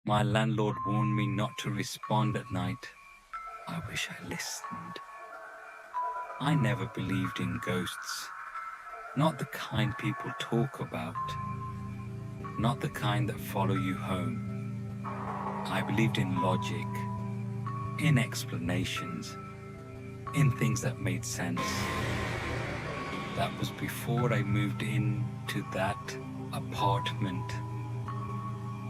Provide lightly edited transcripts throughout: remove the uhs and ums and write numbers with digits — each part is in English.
My landlord warned me not to respond at night. I wish I listened. I never believed in ghosts. Not the kind people talk about. Not the kind that follow you home. I believed in logic, in explanations, in things that made sense. That was before I moved into that apartment.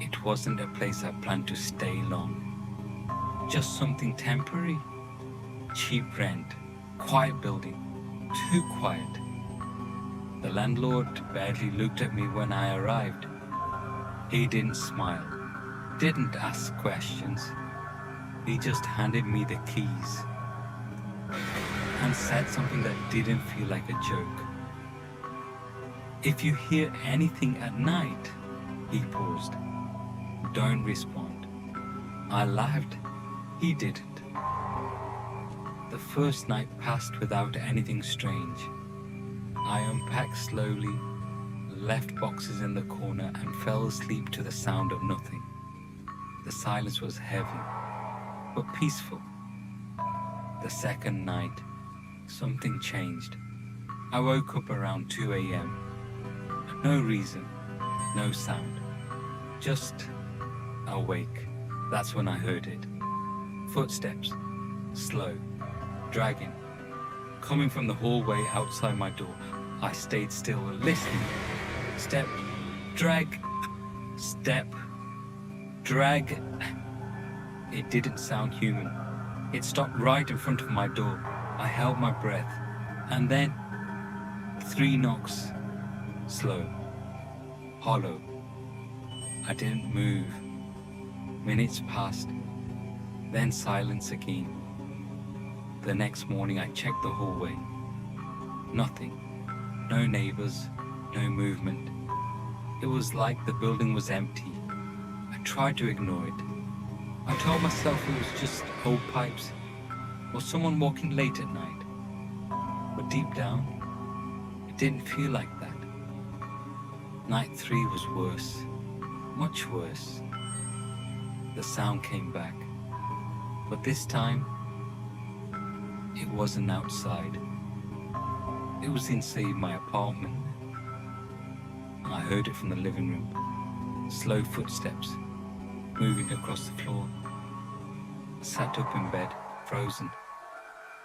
It wasn't a place I planned to stay long. Just something temporary. Cheap rent, quiet building, too quiet. The landlord barely looked at me when I arrived. He didn't smile, didn't ask questions. He just handed me the keys and said something that didn't feel like a joke. If you hear anything at night, he paused. Don't respond. I laughed. He didn't. The first night passed without anything strange. I unpacked slowly, left boxes in the corner, and fell asleep to the sound of nothing. The silence was heavy, but peaceful. The second night, something changed. I woke up around 2 a.m. No reason, no sound, just awake. That's when I heard it. Footsteps, slow, dragging, coming from the hallway outside my door. I stayed still, listening. Step, drag, step, drag. It didn't sound human. It stopped right in front of my door. I held my breath. And then 3 knocks. Slow. Hollow. I didn't move. Minutes passed. Then silence again. The next morning I checked the hallway. Nothing. No neighbors. No movement. It was like the building was empty. I tried to ignore it. I told myself it was just old pipes or someone walking late at night. But deep down, it didn't feel like that. Night 3 was worse, much worse. The sound came back, but this time, it wasn't outside. It was inside my apartment. I heard it from the living room. Slow footsteps, moving across the floor. I sat up in bed, frozen.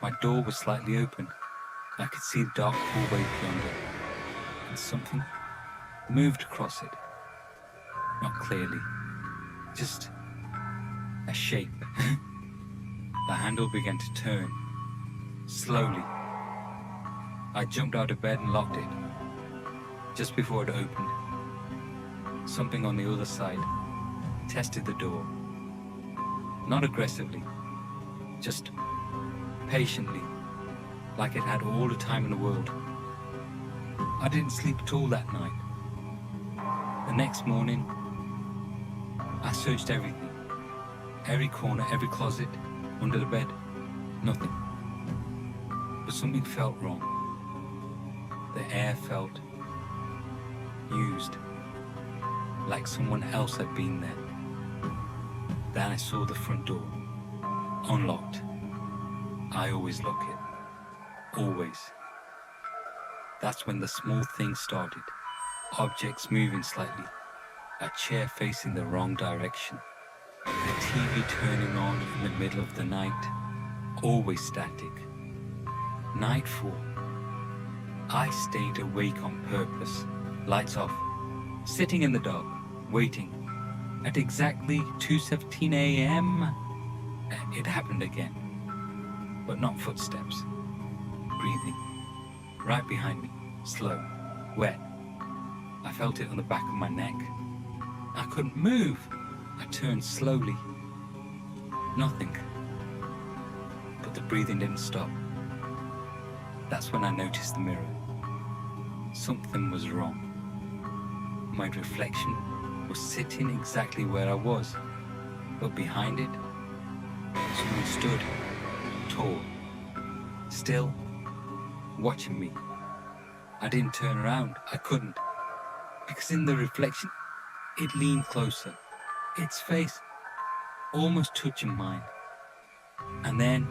My door was slightly open. I could see the dark hallway beyond it, and something moved across it. Not clearly, just a shape. The handle began to turn, slowly. I jumped out of bed and locked it. Just before it opened, something on the other side tested the door. Not aggressively, just patiently, like it had all the time in the world. I didn't sleep at all that night. The next morning, I searched everything. Every corner, every closet, under the bed, nothing. But something felt wrong. The air felt used, like someone else had been there. Then I saw the front door, unlocked. I always lock it, always. That's when the small things started. Objects moving slightly, a chair facing the wrong direction, the TV turning on in the middle of the night, always static. Nightfall. I stayed awake on purpose, lights off, sitting in the dark, waiting. At exactly 2:17 a.m., it happened again. But not footsteps. Breathing. Right behind me, slow, wet. I felt it on the back of my neck. I couldn't move. I turned slowly. Nothing. But the breathing didn't stop. That's when I noticed the mirror. Something was wrong. My reflection was sitting exactly where I was, but behind it, someone stood, tall, still, watching me. I didn't turn around. I couldn't. Because in the reflection, it leaned closer. its face almost touching mine. And then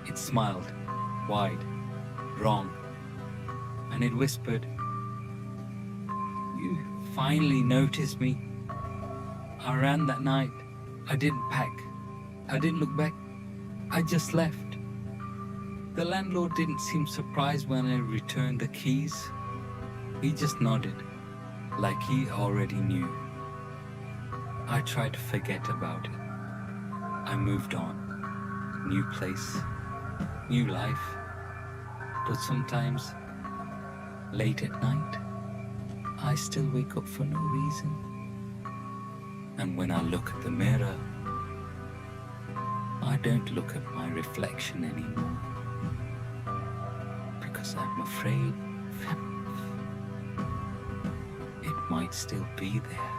it smiled, wide, wrong, and it whispered, "You finally noticed me. I ran that night. I didn't pack. I didn't look back. I just left." The landlord didn't seem surprised when I returned the keys. He just nodded, like he already knew. I tried to forget about it. I moved on. New place, new life. But sometimes, late at night, I still wake up for no reason. And when I look at the mirror, I don't look at my reflection anymore. Because I'm afraid it might still be there.